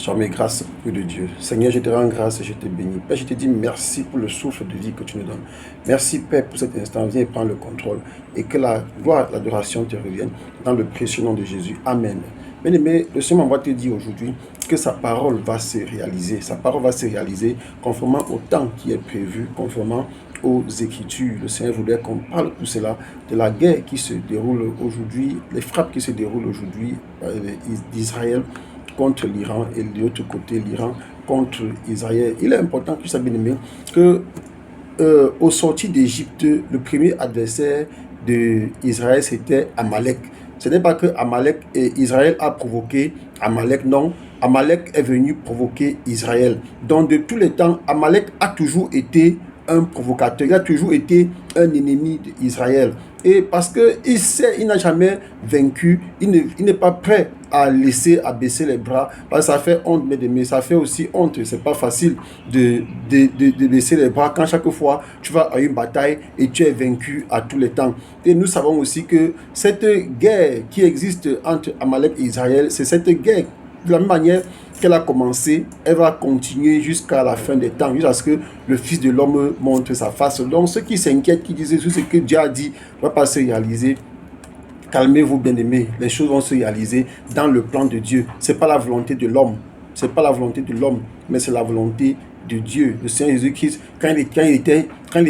Sois mes grâces auprès de Dieu. Seigneur, je te rends grâce et je te bénis. Père, je te dis merci pour le souffle de vie que tu nous donnes. Merci, Père, pour cet instant. Viens et prends le contrôle. Et que la gloire et l'adoration te reviennent dans le précieux nom de Jésus. Amen. Bien-aimé, le Seigneur m'envoie te dire aujourd'hui que sa parole va se réaliser. Sa parole va se réaliser conformément au temps qui est prévu, conformément aux Écritures. Le Seigneur voudrait qu'on parle tout cela, de la guerre qui se déroule aujourd'hui, les frappes qui se déroulent aujourd'hui d'Israël contre l'Iran et de l'autre côté l'Iran contre Israël. Il est important que ça bien aimé que au sorti d'Égypte, le premier adversaire d'Israël c'était Amalek. Ce n'est pas que Amalek et Israël a provoqué Amalek, non. Amalek est venu provoquer Israël. Donc de tous les temps, Amalek a toujours été un provocateur, il a toujours été un ennemi d'Israël. Et parce qu'il sait, il n'a jamais vaincu, il n'est pas prêt à laisser abaisser les bras. Parce que ça fait honte, mais ça fait aussi honte. C'est pas facile de baisser les bras quand chaque fois tu vas à une bataille et tu es vaincu à tous les temps. Et nous savons aussi que cette guerre qui existe entre Amalek et Israël, c'est cette guerre de la même manière qu'elle a commencé, elle va continuer jusqu'à la fin des temps, jusqu'à ce que le Fils de l'homme montre sa face. Donc ceux qui s'inquiètent, qui disent tout ce que Dieu a dit ne va pas se réaliser, calmez-vous bien-aimés, les choses vont se réaliser dans le plan de Dieu. Ce n'est pas la volonté de l'homme, c'est pas la volonté de l'homme, mais c'est la volonté de Dieu. Le Seigneur Jésus-Christ, quand il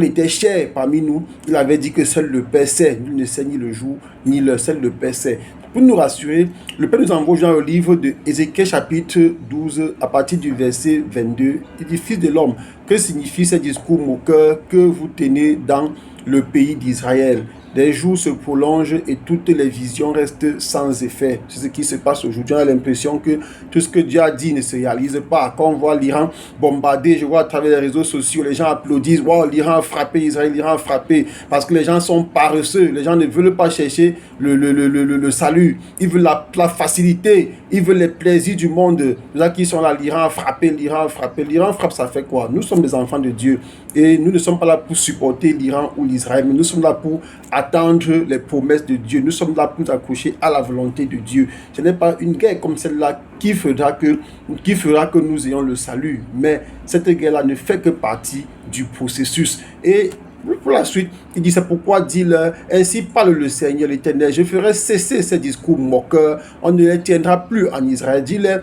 était cher parmi nous, il avait dit que seul le Père sait, nul ne sait ni le jour, ni l'heure, seul le Père sait. Pour nous rassurer, le Père nous envoie dans le livre de Ézéchiel chapitre 12, à partir du verset 22. Il dit, Fils de l'homme, que signifie ce discours moqueur que vous tenez dans le pays d'Israël? Les jours se prolongent et toutes les visions restent sans effet. C'est ce qui se passe aujourd'hui. On a l'impression que tout ce que Dieu a dit ne se réalise pas. Quand on voit l'Iran bombardé, je vois à travers les réseaux sociaux, les gens applaudissent. Wow, l'Iran a frappé Israël, l'Iran a frappé. Parce que les gens sont paresseux. Les gens ne veulent pas chercher le salut. Ils veulent la facilité. Ils veulent les plaisirs du monde. Là qui sont là, l'Iran a frappé, l'Iran a frappé. L'Iran frappe, ça fait quoi? Nous sommes des enfants de Dieu. Et nous ne sommes pas là pour supporter l'Iran ou l'Israël, mais nous sommes là pour attendre les promesses de Dieu. Nous sommes là pour nous accrocher à la volonté de Dieu. Ce n'est pas une guerre comme celle-là qui fera que nous ayons le salut. Mais cette guerre-là ne fait que partie du processus. Et pour la suite, il dit, c'est pourquoi dit-leur, ainsi parle le Seigneur l'Éternel, je ferai cesser ces discours moqueurs, on ne les tiendra plus en Israël. Dis-leur,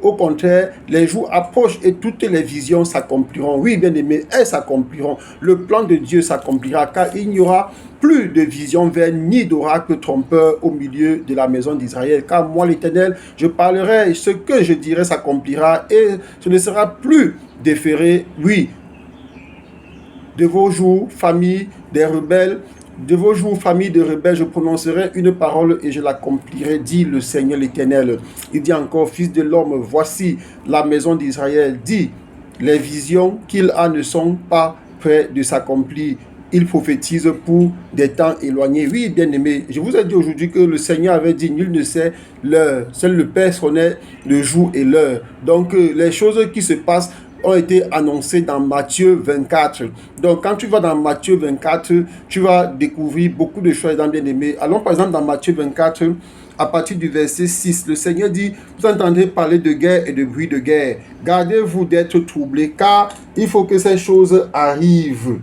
au contraire, les jours approchent et toutes les visions s'accompliront. Oui, bien aimé, elles s'accompliront. Le plan de Dieu s'accomplira, car il n'y aura plus de visions vaines ni d'oracles trompeurs au milieu de la maison d'Israël. Car moi, l'Éternel, je parlerai, et ce que je dirai s'accomplira, et ce ne sera plus déféré. Oui, de vos jours, famille des rebelles, de vos jours, famille de rebelles, je prononcerai une parole et je l'accomplirai, dit le Seigneur l'Éternel. Il dit encore, Fils de l'homme, voici la maison d'Israël. Dit, les visions qu'il a ne sont pas près de s'accomplir. Il prophétise pour des temps éloignés. Oui, bien-aimés, je vous ai dit aujourd'hui que le Seigneur avait dit, nul ne sait l'heure. Seul le Père connaît le jour et l'heure. Donc, les choses qui se passent ont été annoncés dans Matthieu 24. Donc, quand tu vas dans Matthieu 24, tu vas découvrir beaucoup de choses dans bien-aimé. Allons par exemple dans Matthieu 24, à partir du verset 6. Le Seigneur dit, vous entendez parler de guerre et de bruit de guerre. Gardez-vous d'être troublés, car il faut que ces choses arrivent.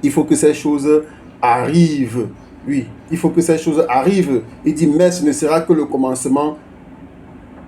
Il faut que ces choses arrivent. Oui, il faut que ces choses arrivent. Il dit, mais ce ne sera que le commencement,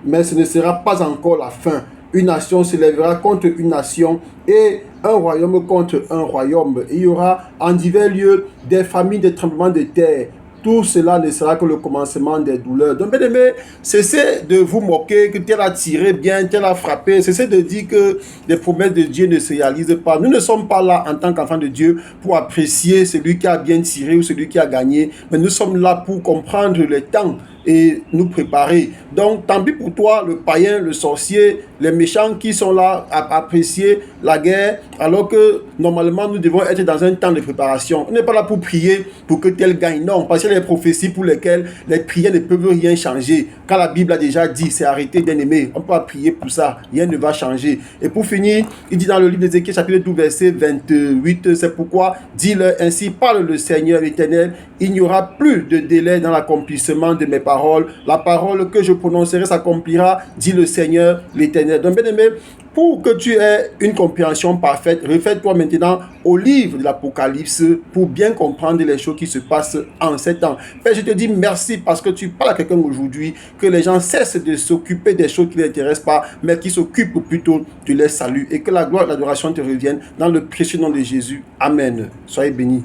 mais ce ne sera pas encore la fin. Une nation se lèvera contre une nation et un royaume contre un royaume. Et il y aura en divers lieux des famines, des tremblements de terre. Tout cela ne sera que le commencement des douleurs. Donc, bien aimé, cessez de vous moquer que tel a tiré bien, tel a frappé. Cessez de dire que les promesses de Dieu ne se réalisent pas. Nous ne sommes pas là en tant qu'enfants de Dieu pour apprécier celui qui a bien tiré ou celui qui a gagné. Mais nous sommes là pour comprendre les temps et nous préparer. Donc, tant pis pour toi, le païen, le sorcier, les méchants qui sont là à apprécier la guerre, alors que normalement nous devons être dans un temps de préparation. On n'est pas là pour prier pour que tel gagne, non, parce qu'il y a des prophéties pour lesquelles les prières ne peuvent rien changer. Quand la Bible a déjà dit, c'est arrêté, bien aimé, on peut pas prier pour ça, rien ne va changer. Et pour finir, il dit dans le livre d'Ézéchiel, chapitre 12, verset 28, c'est pourquoi, dis-leur ainsi, parle le Seigneur l'Éternel, il n'y aura plus de délai dans l'accomplissement de mes paroles. La parole que je prononcerai s'accomplira, dit le Seigneur l'Éternel. Donc, bien-aimé, pour que tu aies une compréhension parfaite, réfère-toi maintenant au livre de l'Apocalypse pour bien comprendre les choses qui se passent en ces temps. Père, je te dis merci parce que tu parles à quelqu'un aujourd'hui, que les gens cessent de s'occuper des choses qui ne les intéressent pas, mais qui s'occupent plutôt de leur salut, et que la gloire et l'adoration te reviennent dans le précieux nom de Jésus. Amen. Soyez bénis.